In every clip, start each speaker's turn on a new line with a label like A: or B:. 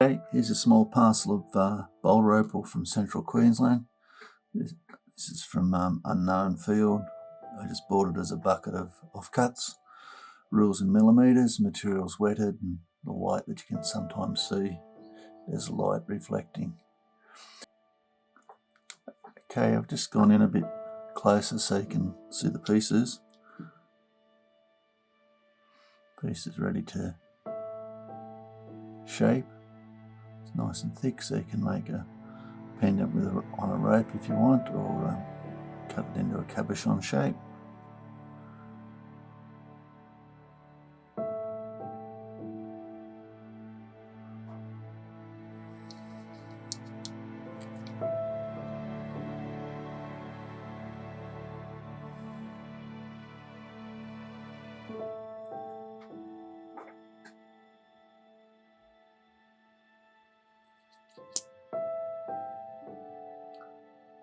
A: Okay, here's a small parcel of Boulder Opal from central Queensland. This is from unknown field. I just bought it as a bucket of offcuts, rules in millimetres, materials wetted, and the white that you can sometimes see as light reflecting. Okay, I've just gone in a bit closer so you can see the pieces. Piece is ready to shape. It's nice and thick, so you can make a pendant on a rope if you want, or cut it into a cabochon shape.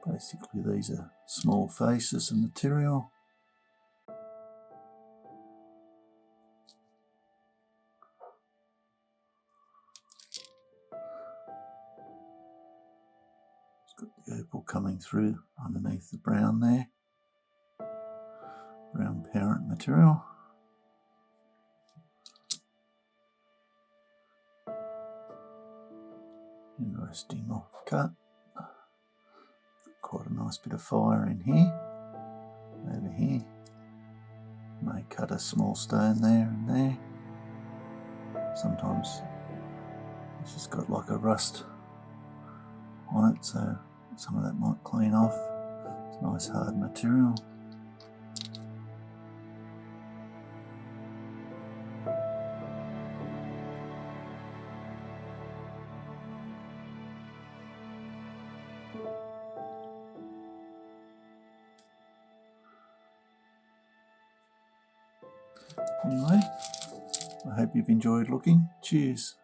A: Basically, these are small faces of material. It's got the opal coming through underneath the brown there. Brown parent material. Interesting off cut. Quite a nice bit of fire in here. Over here. May cut a small stone there and there. Sometimes it's just got like a rust on it, so some of that might clean off. It's nice hard material. Anyway, I hope you've enjoyed looking. Cheers.